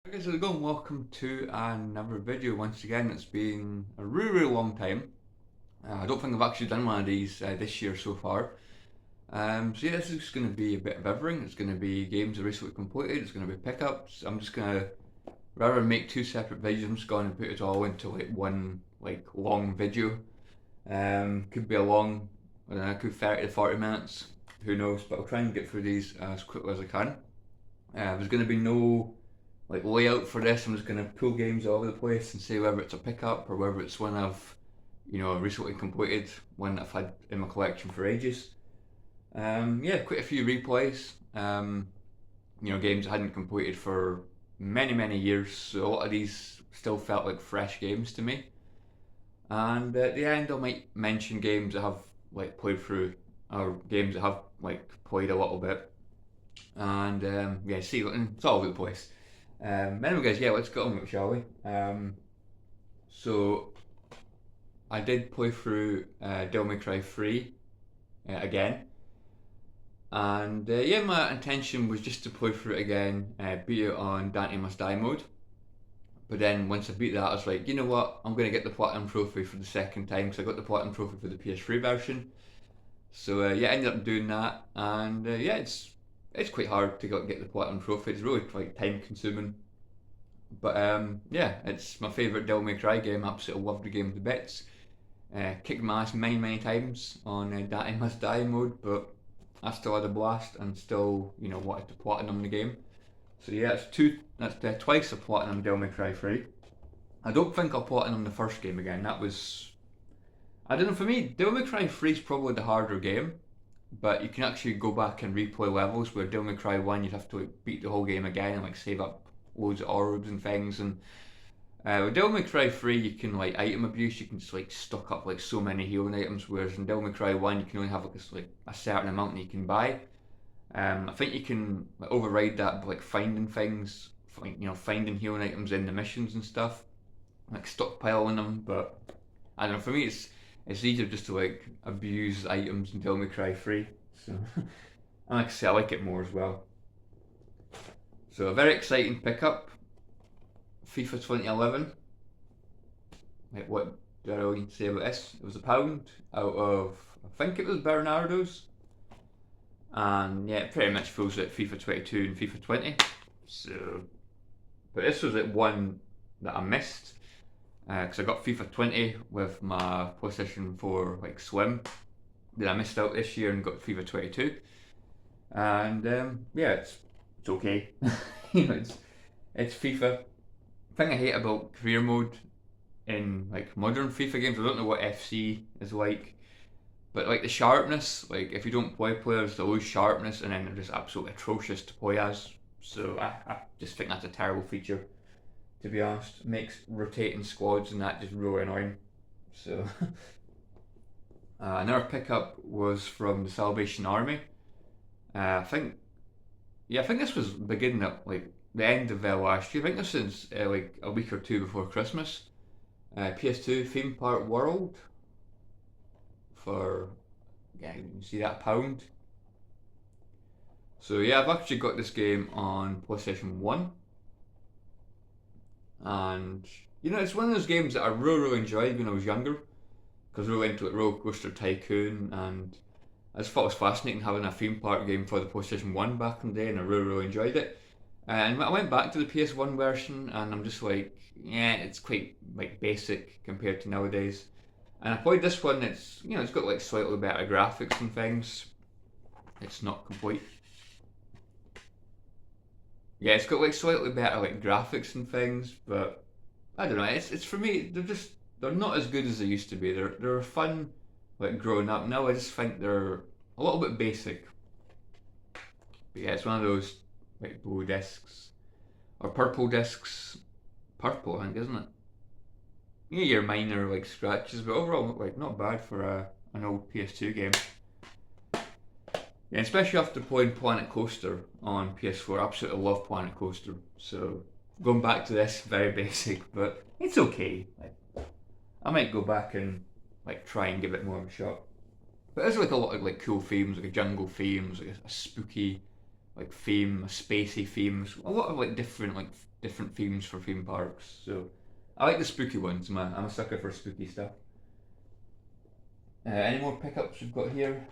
Hey guys, how's it going? Welcome to another video. Once again, it's been a really long time. I don't think I've actually done one of these this year so far. So yeah, this is just going to be a bit of everything. It's going to be games I recently completed. It's going to be pickups. I'm just going to, rather than make two separate videos, I'm just going to put it all into like one long video. Could be a long, I don't know, could 30 to 40 minutes. Who knows? But I'll try and get through these as quickly as I can. There's going to be no layout for this. I'm just going to pull games all over the place and say whether it's a pickup or whether it's one I've recently completed, one that I've had in my collection for ages. Yeah, quite a few replays. Games I hadn't completed for many years, so a lot of these still felt like fresh games to me. And at the end, I might mention games I have played through, or games I have played a little bit. And yeah, see, it's all over the place. Anyway, guys, yeah, let's get on with it, shall we? So I did play through Devil May Cry 3 again, and yeah, my intention was just to play through it again, beat it on Dante Must Die mode. But then once I beat that, I was like, you know what? I'm going to get the Platinum Trophy for the second time, because I got the Platinum Trophy for the PS3 version. So yeah, I ended up doing that, and yeah, it's quite hard to get the Platinum Trophy. It's really time consuming. But yeah, it's my favourite Devil May Cry game. Absolutely love the game to bits. Kicked my ass many times on Dante Must Die mode, but I still had a blast and still wanted to platinum the game. So yeah, that's twice a platinum Devil May Cry 3. I don't think I'll platinum the first game again. That was, I don't know, for me Devil May Cry 3 is probably the harder game, but you can actually go back and replay levels where Devil May Cry 1 you'd have to beat the whole game again and save up loads of orbs and things. And with Devil May Cry 3 you can item abuse, you can just stock up so many healing items, whereas in Devil May Cry 1 you can only have a certain amount that you can buy. I think you can override that by finding things, finding healing items in the missions and stuff, stockpiling them. But I don't know, for me it's easier just to abuse items in Devil May Cry 3. So and like I say, I like it more as well. So a very exciting pickup, FIFA 2011. What do I really need to say about this? It was £1 out of, I think it was Bernardo's. And yeah, it pretty much feels like FIFA 22 and FIFA 20. So, but this was one that I missed, because I got FIFA 20 with my PlayStation 4 Slim. Then I missed out this year and got FIFA 22. And yeah, it's okay. It's FIFA. The thing I hate about career mode in modern FIFA games, I don't know what FC is like, but the sharpness, if you don't play players, they lose sharpness and then they're just absolutely atrocious to play as. So I just think that's a terrible feature, to be honest. It makes rotating squads and that just really annoying. So another pickup was from the Salvation Army. I think this was beginning at the end of last year. I think this is a week or two before Christmas. PS2 Theme Park World for, yeah, you can see that £1. So yeah, I've actually got this game on PlayStation 1, and it's one of those games that I really enjoyed when I was younger, because I was really into Roller Coaster Tycoon, and I just thought it was fascinating having a theme park game for the PlayStation 1 back in the day, and I really enjoyed it. And I went back to the PS1 version, and I'm just yeah, it's quite basic compared to nowadays. And I played this one. It's it's got slightly better graphics and things. It's not complete. Yeah, it's got slightly better graphics and things, but I don't know. It's for me, they're not as good as they used to be. They're fun growing up. Now I just think they're a little bit basic. But yeah, it's one of those blue discs or purple discs. Purple, I think, isn't it? Yeah, your minor scratches, but overall not bad for an old PS2 game. Yeah, especially after playing Planet Coaster on PS4. I absolutely love Planet Coaster. So going back to this, very basic, but it's okay. I might go back and try and give it more of a shot. But there's a lot of cool themes, a jungle themes, a spooky theme, a spacey themes, a lot of different different themes for theme parks. So I like the spooky ones. I'm a sucker for spooky stuff. Any more pickups we've got here?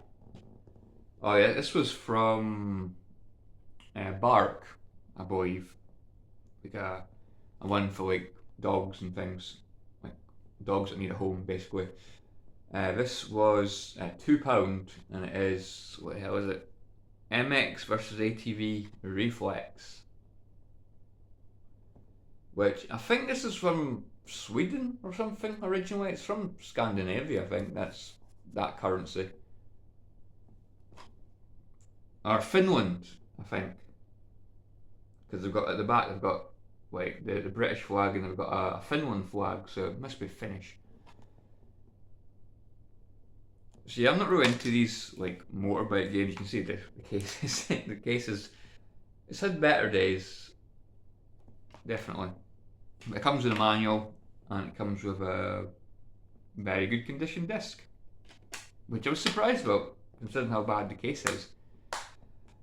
Oh yeah, this was from Bark, I believe. Like a one for like dogs and things, like dogs that need a home, basically. This was £2, and it is, what the hell is it? MX versus ATV Reflex, which I think this is from Sweden or something originally. It's from Scandinavia, I think. That's that currency. Or Finland, I think. Because they've got at the back, they've got like the British flag, and they've got a Finland flag, so it must be Finnish. So yeah, I'm not really into these like motorbike games. You can see the cases. The cases. It's had better days, definitely. It comes with a manual, and it comes with a very good condition disc, which I was surprised about, considering how bad the case is.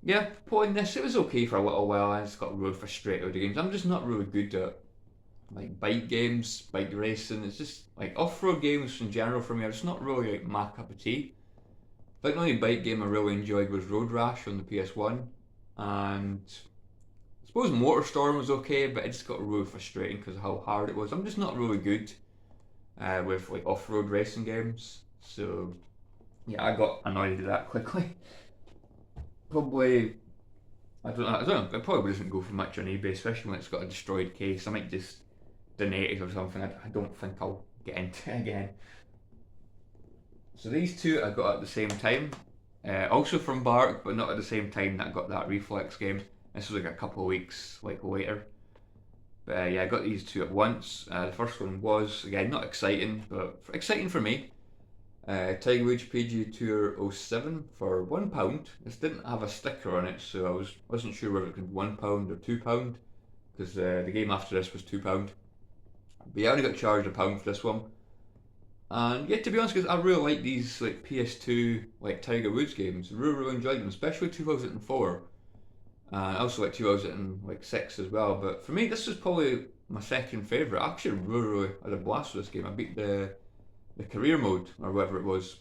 Yeah, playing this, it was okay for a little while. I just got really frustrated with the games. I'm just not really good at like bike games, bike racing. It's just like off-road games in general for me. It's not really like my cup of tea. I think the only bike game I really enjoyed was Road Rash on the PS1, and I suppose MotorStorm was okay, but it just got really frustrating because of how hard it was. I'm just not really good with like off-road racing games, so yeah, I got annoyed at that quickly. Probably, I don't know. It probably doesn't go for much on eBay, especially when it's got a destroyed case. I might just donate it or something. I don't think I'll get into it again. So these two I got at the same time, also from Bark, but not at the same time that I got that Reflex game. This was like a couple of weeks later. But yeah, I got these two at once. The first one was, again, not exciting, but exciting for me. Tigu PG07 for £1. This didn't have a sticker on it, so I wasn't sure whether it could be £1 or £2, because the game after this was £2. But yeah, I only got charged £1 for this one. And yeah, to be honest, because I really like these like PS2 like Tiger Woods games. I really enjoyed them, especially 2004. And I also like 2006 as well. But for me, this is probably my second favourite. I actually really had a blast with this game. I beat the career mode, or whatever it was,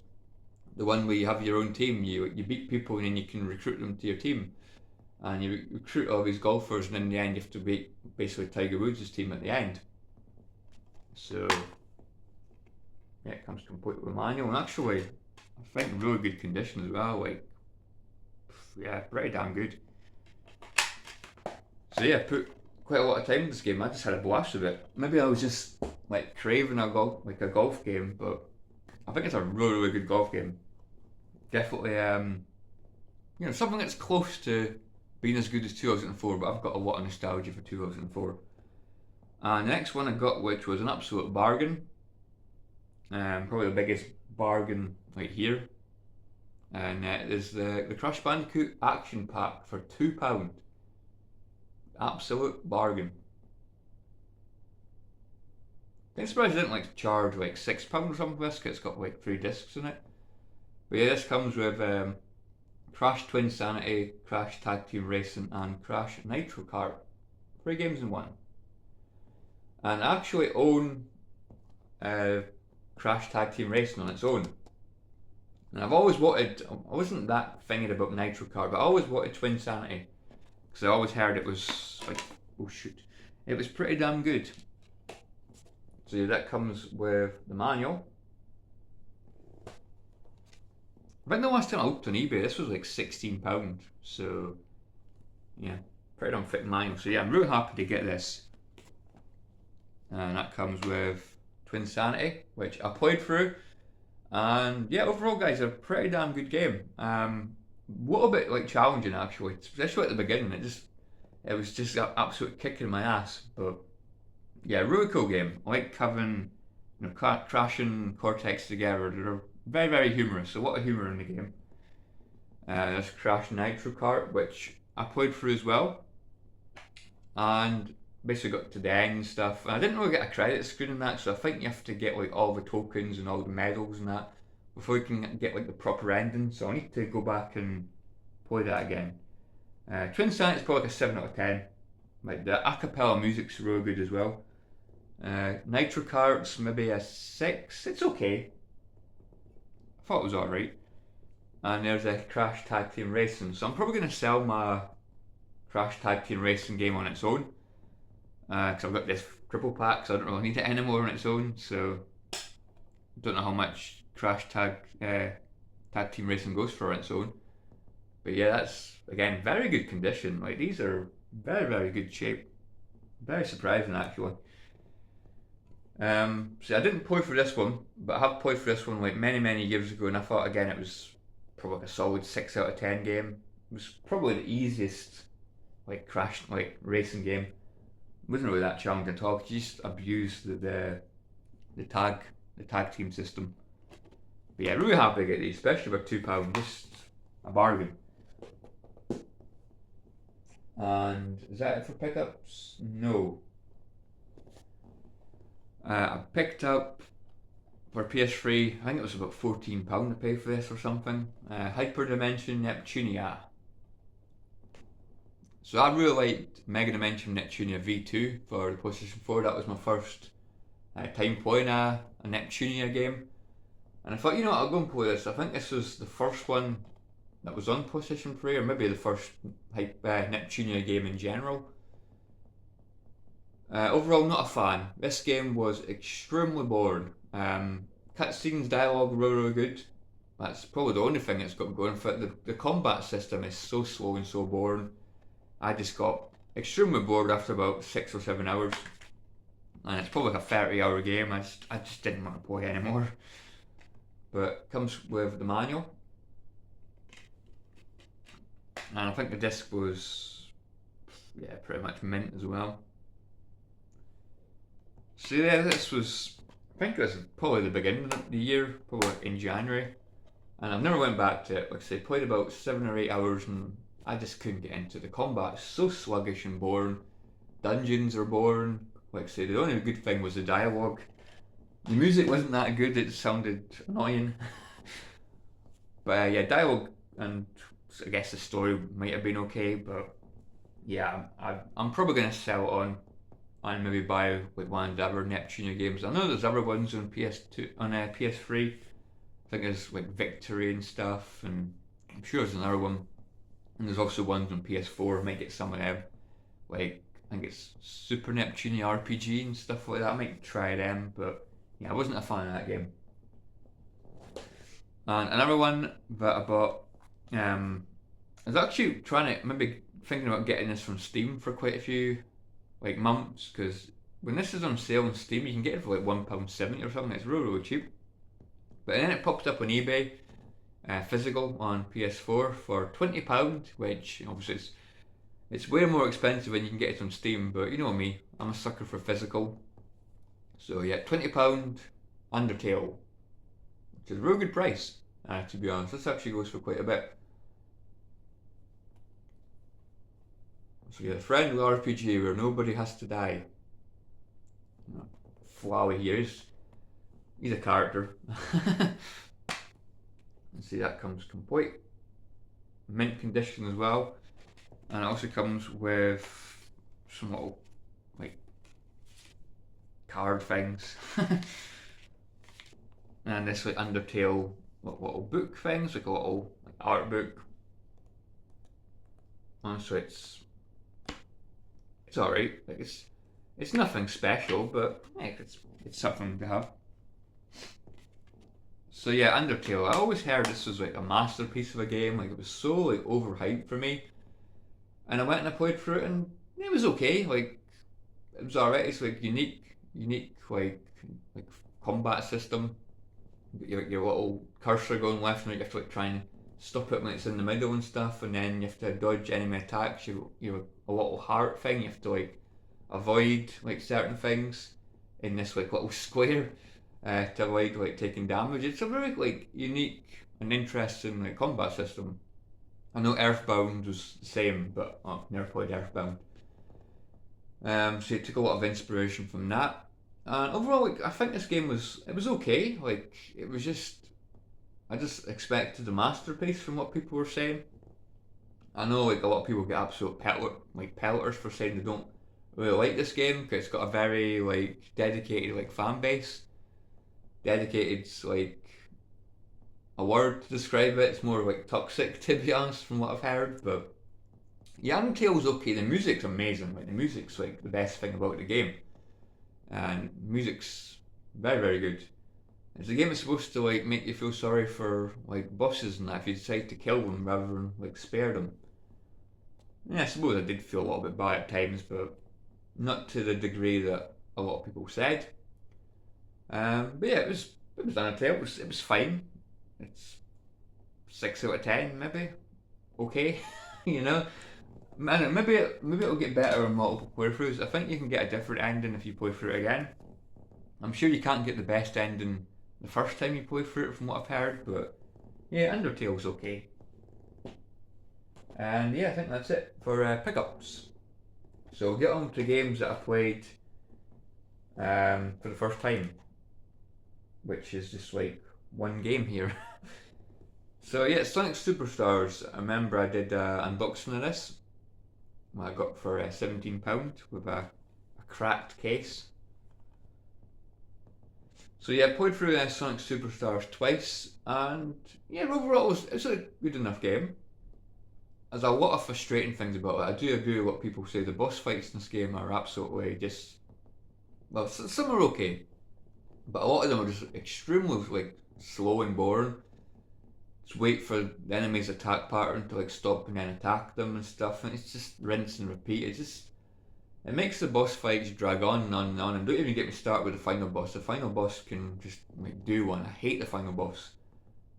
the one where you have your own team. You beat people and then you can recruit them to your team, and you recruit all these golfers, and in the end you have to beat basically Tiger Woods' team at the end. So yeah, it comes complete with manual, and actually I think really good condition as well. Like, yeah, pretty damn good. So yeah, put quite a lot of time in this game. I just had a blast with it. Maybe I was just like craving a golf game, but I think it's a really good golf game. Definitely, something that's close to being as good as 2004. But I've got a lot of nostalgia for 2004. And the next one I got, which was an absolute bargain, probably the biggest bargain right here, and it is the Crash Bandicoot Action Pack for £2. Absolute bargain. I'm surprised I didn't like charge like £6 or something for this, because it's got like 3 discs in it. But yeah, this comes with Crash Twin Sanity, Crash Tag Team Racing, and Crash Nitro Kart. 3 games in one. And I actually own Crash Tag Team Racing on its own. And I've always wanted, I wasn't that thinking about Nitro Kart, but I always wanted Twin Sanity, because I always heard it was like, oh shoot, it was pretty damn good. So yeah, that comes with the manual. I think the last time I looked on eBay, this was like £16. So yeah, pretty damn fit manual. So yeah, I'm really happy to get this. And that comes with Twin Sanity, which I played through. And yeah, overall guys, a pretty damn good game. A little bit like challenging actually, especially at the beginning. It was just an absolute kick in my ass. But yeah, really cool game. I like having Crash and Cortex together. They're very, very humorous. A lot of humour in the game. There's Crash Nitro Kart, which I played through as well. And basically got to the end and stuff. And I didn't really get a credit screen in that, so I think you have to get like all the tokens and all the medals and that before you can get like the proper ending. So I need to go back and play that again. Twin Sanity is probably like a 7 out of 10. Like the a cappella music's really good as well. Nitro Karts, maybe a 6. It's okay. I thought it was alright. And there's a Crash Tag Team Racing. So I'm probably going to sell my Crash Tag Team Racing game on its own. Because I've got this triple pack, so I don't really need it anymore on its own. So I don't know how much Crash Tag Team Racing goes for on its own. But yeah, that's, again, very good condition. Like, these are very, very good shape. Very surprising, actually. So I didn't play for this one, but I have played for this one like many years ago, and I thought again it was probably like a solid 6 out of 10 game. It was probably the easiest like crash like racing game. It wasn't really that challenging at all. You just abused the tag team system. But yeah, really happy to get these, especially for £2, just a bargain. And is that it for pickups? No. I picked up for PS3, I think it was about £14 to pay for this or something. Hyperdimension Neptunia. So I really liked Mega Dimension Neptunia V2 for the PlayStation 4. That was my first time playing a Neptunia game. And I thought, you know what, I'll go and play this. I think this was the first one that was on PlayStation 3, or maybe the first Neptunia game in general. Overall, not a fan. This game was extremely boring. Cutscenes, dialogue were really good. That's probably the only thing it's got going for it. The combat system is so slow and so boring. I just got extremely bored after about 6 or 7 hours. And it's probably like a 30-hour game. I just didn't want to play anymore. But it comes with the manual. And I think the disc was, yeah, pretty much mint as well. So yeah, this was, I think it was probably the beginning of the year, probably in January. And I've never went back to it. Like I say, played about 7 or 8 hours and I just couldn't get into the combat. It's so sluggish and boring. Dungeons are boring. Like I say, the only good thing was the dialogue. The music wasn't that good, it sounded annoying. But yeah, dialogue and I guess the story might have been okay, but yeah, I'm probably going to sell it on and maybe buy like one of the other Neptunia games. I know there's other ones on PS2, on PS3. I think there's like Victory and stuff, and I'm sure there's another one. And there's also ones on PS4. I might get some of them. Like I think it's Super Neptunia RPG and stuff like that. I might try them, but yeah, I wasn't a fan of that game. And another one that I bought, I was actually trying to maybe thinking about getting this from Steam for quite a few like months, because when this is on sale on Steam you can get it for like £1.70 or something. It's really cheap. But then it popped up on eBay, physical on PS4 for £20, which obviously it's way more expensive when you can get it on Steam, but you know me, I'm a sucker for physical. So yeah, £20 Undertale, which is a real good price, to be honest. This actually goes for quite a bit. So yeah, a friendly RPG where nobody has to die. Flowey here, he's a character. And see, that comes complete. Mint condition as well. And it also comes with some little like card things. And this like Undertale little book things, like a little like art book. And so it's alright. Like it's nothing special, but hey, it's something to have. So yeah, Undertale. I always heard this was like a masterpiece of a game. Like it was so like overhyped for me. And I went and I played through it, and it was okay. Like it was alright. It's like unique like combat system. Your little cursor going left and right. You have to like try and stop it when it's in the middle and stuff, and then you have to dodge enemy attacks. You a little heart thing. You have to like avoid like certain things in this like little square to avoid like taking damage. It's a very like unique and interesting like combat system. I know Earthbound was the same, but I've never played Earthbound. So it took a lot of inspiration from that. And overall, like, I think this game was okay. Like it was just, I just expected a masterpiece from what people were saying. I know like a lot of people get absolute pelters for saying they don't really like this game because it's got a very like dedicated like fan base. Dedicated's like a word to describe it. It's more like toxic to be honest, from what I've heard. But yeah, Undertale's okay. The music's amazing. Like the music's like the best thing about the game, and music's very good. It's a game that's supposed to like make you feel sorry for like bosses and that if you decide to kill them rather than like spare them. Yeah, I suppose I did feel a little bit bad at times, but not to the degree that a lot of people said. But yeah, it was Undertale. It was fine. It's 6 out of 10 maybe. Okay, you know. Man, maybe it'll get better on multiple playthroughs. I think you can get a different ending if you play through it again. I'm sure you can't get the best ending the first time you play through it, from what I've heard. But yeah, Undertale's okay. And yeah, I think that's it for pickups. So we'll get on to games that I played for the first time, which is just like one game here. So yeah, Sonic Superstars. I remember I did an unboxing of this. I got for £17 with a cracked case. So yeah, I played through Sonic Superstars twice, and yeah, overall it's a good enough game. There's a lot of frustrating things about it. I do agree with what people say. The boss fights in this game are absolutely just, well, some are okay, but a lot of them are just extremely like slow and boring. Just wait for the enemy's attack pattern to like stop and then attack them and stuff, and it's just rinse and repeat. It makes the boss fights drag on and on and on. And don't even get me started with the final boss. The final boss can just like do one. I hate the final boss.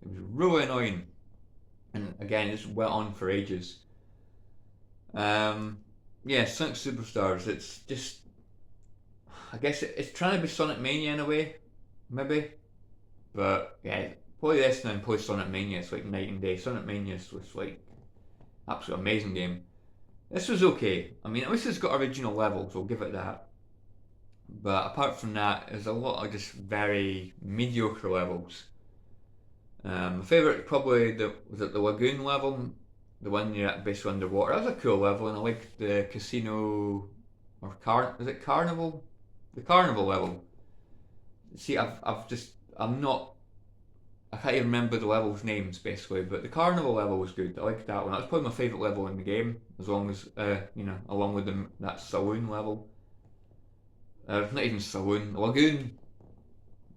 It was really annoying. And again, it just went on for ages. Yeah, Sonic Superstars. It's just, I guess it's trying to be Sonic Mania in a way, maybe. But yeah, play this and then play Sonic Mania. It's like night and day. Sonic Mania was like absolute amazing game. This was okay. I mean, at least it's got original levels. I'll give it that. But apart from that, there's a lot of just very mediocre levels. My favourite probably was at the lagoon level, the one you're at basically underwater. That was a cool level, and I liked the casino or is it carnival? The carnival level. See, I'm not. I can't even remember the level's names basically, but the carnival level was good. I liked that one. That was probably my favourite level in the game, as long as along with that saloon level. Not even saloon, lagoon.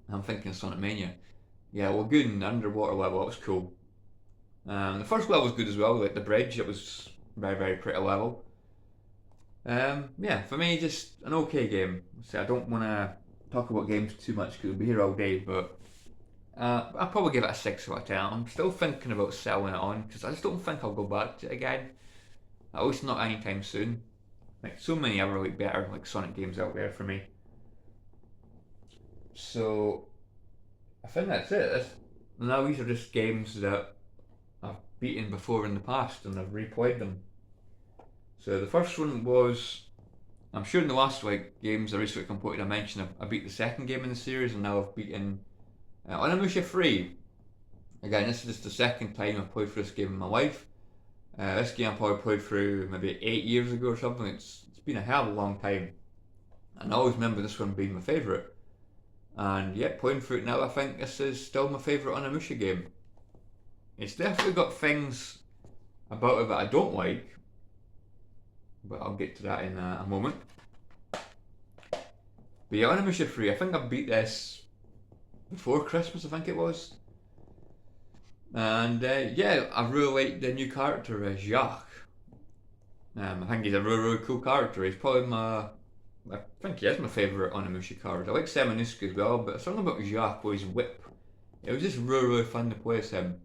I'm thinking Sonic Mania. Yeah, lagoon underwater level. That was cool. The first level was good as well, like the bridge. It was very pretty level. Yeah, for me, just an okay game. So I don't want to talk about games too much because we'll be here all day, but I'll probably give it a 6 out of 10. I'm still thinking about selling it on because I just don't think I'll go back to it again. At least not anytime soon. Like so many other like better like Sonic games out there for me. So I think that's it. Now these are just games that I've beaten before in the past and I've replayed them. So the first one was, I'm sure in the last like games I recently completed, I mentioned I beat the second game in the series, and now I've beaten Anamusha 3. Again, this is just the second time I've played through this game in my life. This game I probably played through maybe 8 years ago or something. It's been a hell of a long time, and I always remember this one being my favourite. And yeah, playing through it now, I think this is still my favourite Anamusha game. It's definitely got things about it that I don't like, but I'll get to that in a moment. But yeah, Anamusha 3, I think I beat this before Christmas, I think it was. And yeah, I really like the new character, Jacques. I think he's a really cool character. He's probably I think he is my favourite Anamusha card. I like Seminusky as well, but something about Jacques with his whip. It was just really fun to play as him.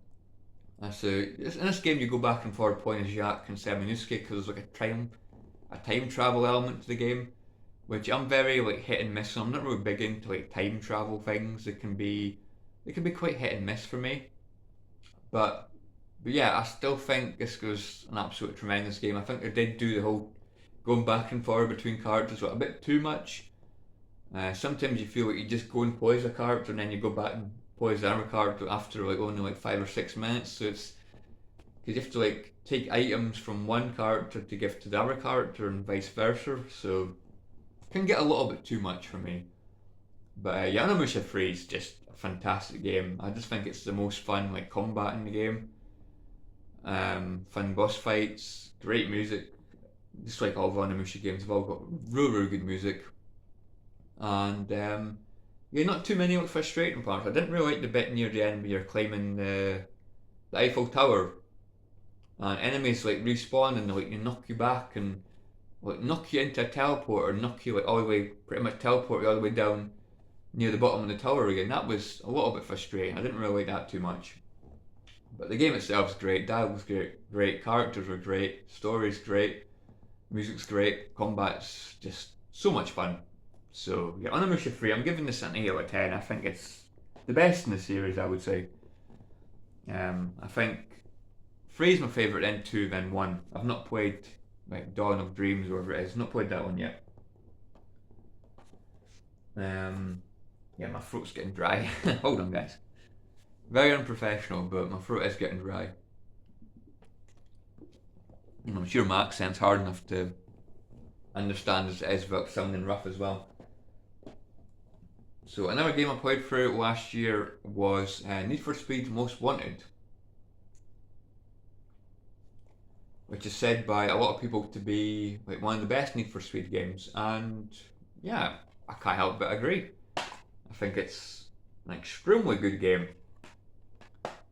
And so in this game you go back and forward playing as Jacques and Seminusky because there's like a time travel element to the game, which I'm very like hit and miss. So I'm not really big into like time travel things. They can be quite hit and miss for me. But yeah, I still think this was an absolute tremendous game. I think they did do the whole going back and forward between characters a bit too much. Sometimes you feel like you just go and play as a character and then you go back and play as another character after like only like 5 or 6 minutes. So because you have to like take items from one character to give to the other character and vice versa. So it can get a little bit too much for me. But yeah, Anamusha 3 is just a fantastic game. I just think it's the most fun like combat in the game. Fun boss fights, great music. Just like all the Anamusha games, they've all got really good music. And yeah, not too many like frustrating parts. I didn't really like the bit near the end where you're climbing the Eiffel Tower, and enemies like respawn and like they knock you back and like knock you into a teleport or knock you like all the way, pretty much teleport you all the way down near the bottom of the tower again. That was a little bit frustrating. I didn't really like that too much. But the game itself is great. Dialogue's great. Characters are great. Story's great. Music's great. Combat's just so much fun. So yeah, Anamusha 3, I'm giving this an 8 out of 10. I think it's the best in the series, I would say. I think 3 is my favourite, then 2, then 1. I've not played like Dawn of Dreams or whatever it is. Not played that one yet. Yeah, my throat's getting dry. Hold on, guys. Very unprofessional, but my throat is getting dry. And I'm sure my accent's hard enough to understand as it is without sounding rough as well. So another game I played through last year was Need for Speed Most Wanted, which is said by a lot of people to be like one of the best Need for Speed games, and yeah, I can't help but agree. I think it's an extremely good game.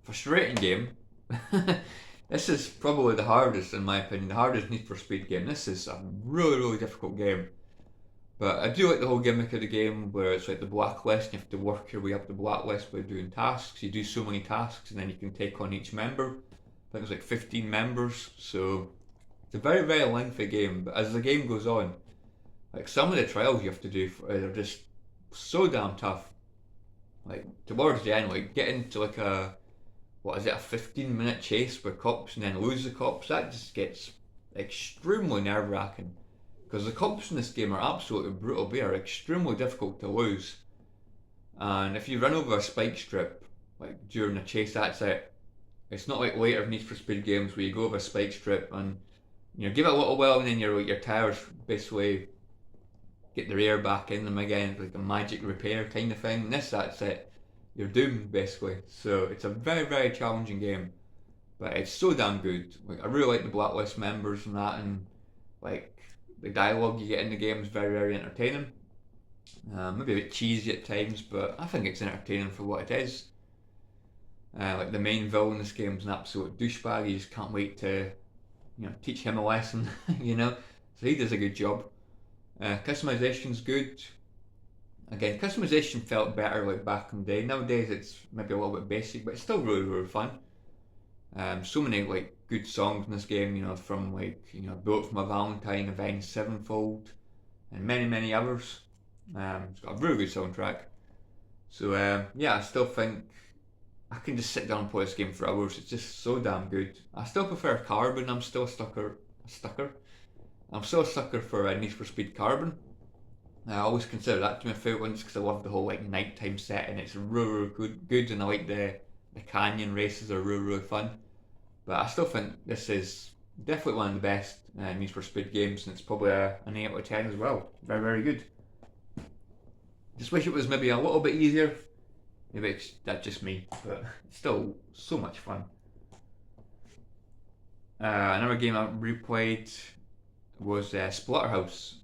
Frustrating game. This is probably the hardest, in my opinion, the hardest Need for Speed game. This is a really difficult game. But I do like the whole gimmick of the game where it's like the blacklist and you have to work your way up the blacklist by doing tasks. You do so many tasks and then you can take on each member. I think it's like 15 members, so it's a very lengthy game. But as the game goes on, like some of the trials you have to do are just so damn tough. Like towards the end, like getting to like a 15-minute chase with cops and then lose the cops, that just gets extremely nerve-wracking. Because the cops in this game are absolutely brutal. They are extremely difficult to lose. And if you run over a spike strip, like during a chase, that's it. It's not like later Need for Speed games where you go over a spike strip and give it a little while and then your tires basically get their air back in them again, like a magic repair kind of thing. And that's it. You're doomed basically. So it's a very challenging game, but it's so damn good. Like I really like the blacklist members and that, and like the dialogue you get in the game is very entertaining. Maybe a bit cheesy at times, but I think it's entertaining for what it is. Like the main villain in this game is an absolute douchebag. You just can't wait to, teach him a lesson. So he does a good job. Customization's good. Again, customization felt better like back in the day. Nowadays it's maybe a little bit basic, but it's still really fun. So many like good songs in this game, from like Bullet for My Valentine, Avenged Sevenfold, and many others. It's got a really good soundtrack. So yeah, I still think I can just sit down and play this game for hours. It's just so damn good. I still prefer Carbon. I'm still a sucker. I'm still a sucker for Need for Speed Carbon. I always consider that to my favourite ones because I love the whole like nighttime setting. It's really good, and I like the canyon races are really fun. But I still think this is definitely one of the best Need for Speed games, and it's probably an 8 out of 10 as well. Very good. Just wish it was maybe a little bit easier. Maybe that's just me, but it's still so much fun. Another game I replayed was Splatterhouse.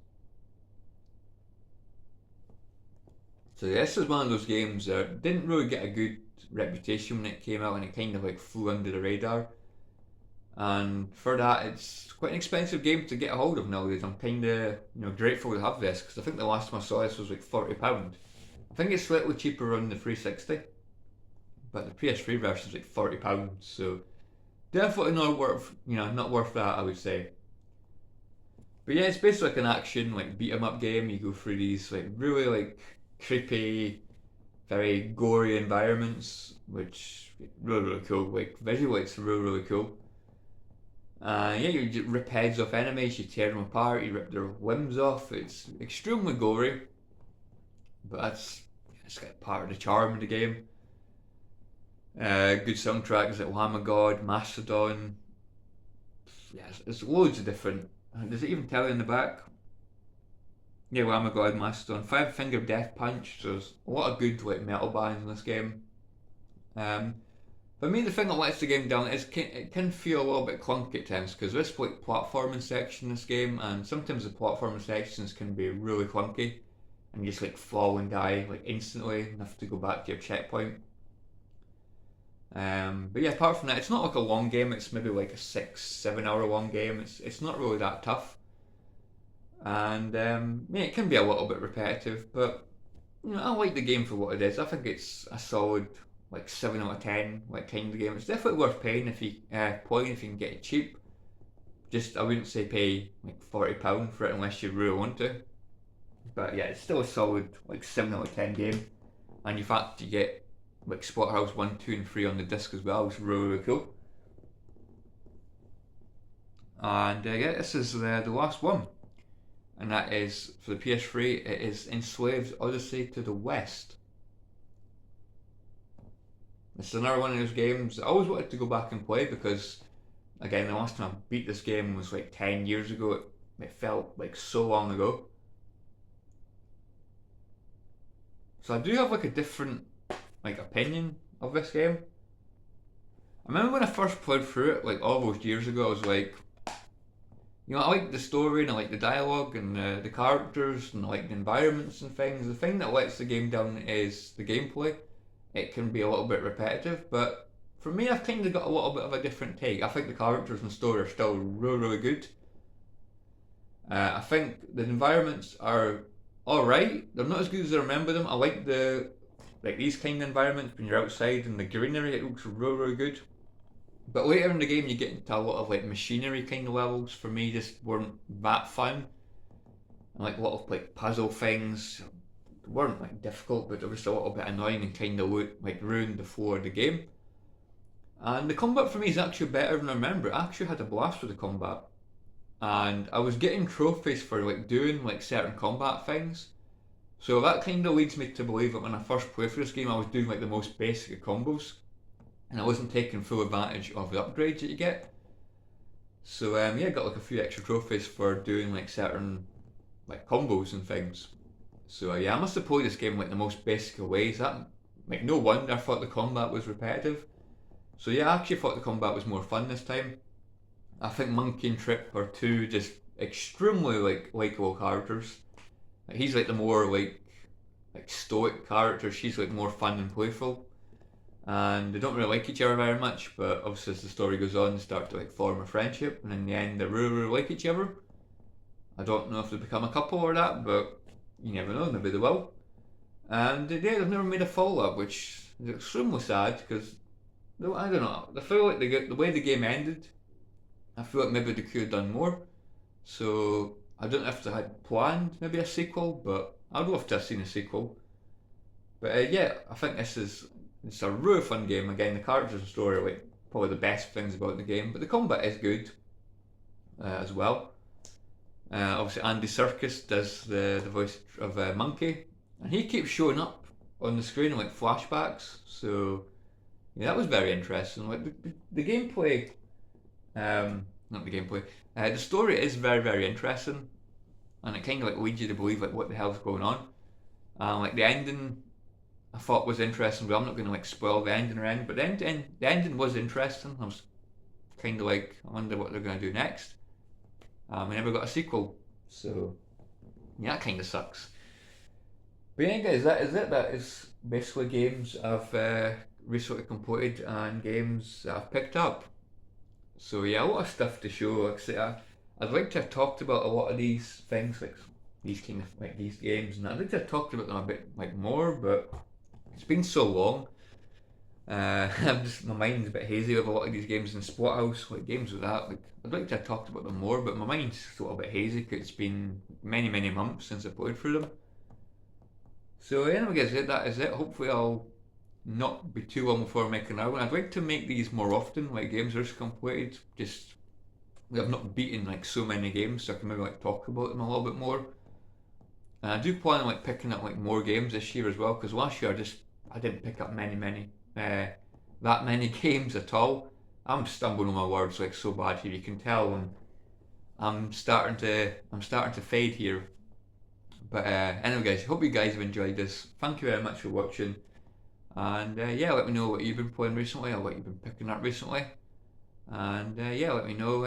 So this is one of those games that didn't really get a good reputation when it came out, and it kind of like flew under the radar. And for that, it's quite an expensive game to get a hold of nowadays. I'm kind of grateful to have this because I think the last time I saw this was like £40. I think it's slightly cheaper on the 360, but the PS3 version is like £40. So definitely not worth that, I would say. But yeah, it's basically like an action like beat 'em up game. You go through these like really like creepy, very gory environments, which really cool. Like visually, it's really cool. Yeah, you rip heads off enemies, you tear them apart, you rip their limbs off. It's extremely gory, but it's part of the charm of the game. Good soundtracks like Lamb of God, Mastodon. Yes, there's loads of different. Does it even tell you in the back? Yeah, Lamb of God, Mastodon, Five Finger Death Punch. So there's a lot of good like metal bands in this game. For me, the thing that lets the game down is it can feel a little bit clunky at times because there's like platforming section in this game, and sometimes the platforming sections can be really clunky, and you just like fall and die like instantly and have to go back to your checkpoint. But yeah, apart from that, it's not like a long game. It's maybe like a 6-7 hour long game. It's not really that tough, and yeah, it can be a little bit repetitive, but I like the game for what it is. I think it's a solid like 7 out of 10 like kind of game. It's definitely worth paying if you playing if you can get it cheap. Just I wouldn't say pay like £40 for it unless you really want to. But yeah, it's still a solid like 7 out of 10 game. And in fact you get like Splatterhouse 1, 2 and 3 on the disc as well, which is really cool. And yeah, this is the last one. And that is for the PS3, it is Enslaved Odyssey to the West. It's another one of those games I always wanted to go back and play because, again, the last time I beat this game was like 10 years ago. It felt like so long ago. So I do have like a different like opinion of this game. I remember when I first played through it, like all those years ago, I was like, I like the story and I like the dialogue and the characters and I like the environments and things. The thing that lets the game down is the gameplay. It can be a little bit repetitive, but for me, I've kind of got a little bit of a different take. I think the characters and story are still really, really good. I think the environments are alright. They're not as good as I remember them. I like these kind of environments when you're outside and the greenery. It looks really, really good. But later in the game, you get into a lot of like machinery kind of levels. For me, just weren't that fun. And like a lot of like puzzle things weren't like difficult, but they were just a little bit annoying and kind of like ruined the flow of the game. And the combat for me is actually better than I remember. I actually had a blast with the combat, and I was getting trophies for like doing like certain combat things. So that kind of leads me to believe that when I first played through this game, I was doing like the most basic of combos, and I wasn't taking full advantage of the upgrades that you get. So yeah, I got like a few extra trophies for doing like certain like combos and things. So yeah, I must have played this game like the most basic of ways. That like no wonder I thought the combat was repetitive. So yeah, I actually thought the combat was more fun this time. I think Monkey and Trip are two just extremely like likable characters. Like, he's like the more like stoic character. She's like more fun and playful. And they don't really like each other very much, but obviously as the story goes on, they start to like form a friendship, and in the end, they really, really like each other. I don't know if they become a couple or that, but you never know, maybe they will. And yeah, they've never made a follow-up, which is extremely sad because I don't know. I feel like the way the game ended, I feel like maybe they could have done more. So I don't know if they had planned maybe a sequel, but I'd love to have seen a sequel. But yeah, I think it's a really fun game. Again, the characters and story are like probably the best things about the game, but the combat is good as well. Obviously, Andy Serkis does the voice of Monkey, and he keeps showing up on the screen in like flashbacks. So yeah, that was very interesting. Like the gameplay, not the gameplay. The story is very, very interesting, and it kind of like leads you to believe like what the hell's going on. Like the ending, I thought was interesting, but I'm not going to like spoil the ending or anything. But the ending was interesting. I was kind of like, I wonder what they're going to do next. We never got a sequel, so yeah, that kind of sucks. But yeah, guys, that is it. That is basically games I've recently completed and games that I've picked up. So yeah, a lot of stuff to show. Like I say, I'd like to have talked about a lot of these things, like these kind of like these games, and I'd like to have talked about them a bit like more, but it's been so long. My mind's a bit hazy with a lot of these games in Splatterhouse, like games with that. Like I'd like to have talked about them more, but my mind's still a bit hazy because it's been many, many months since I played through them. So anyway, guys, that is it. Hopefully, I'll not be too long before making another one. I'd like to make these more often, like games are just completed. Just I've not beaten like so many games, so I can maybe like talk about them a little bit more. And I do plan on like picking up like more games this year as well, because last year I didn't pick up many. that many games at all. I'm stumbling on my words like so bad here. You can tell I'm starting to fade here. But anyway, guys, hope you guys have enjoyed this. Thank you very much for watching, and yeah, let me know what you've been playing recently or what you've been picking up recently, and yeah, let me know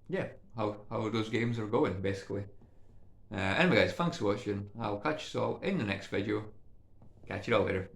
yeah how those games are going basically. Anyway, guys, thanks for watching. I'll catch you all in the next video. Catch you all later.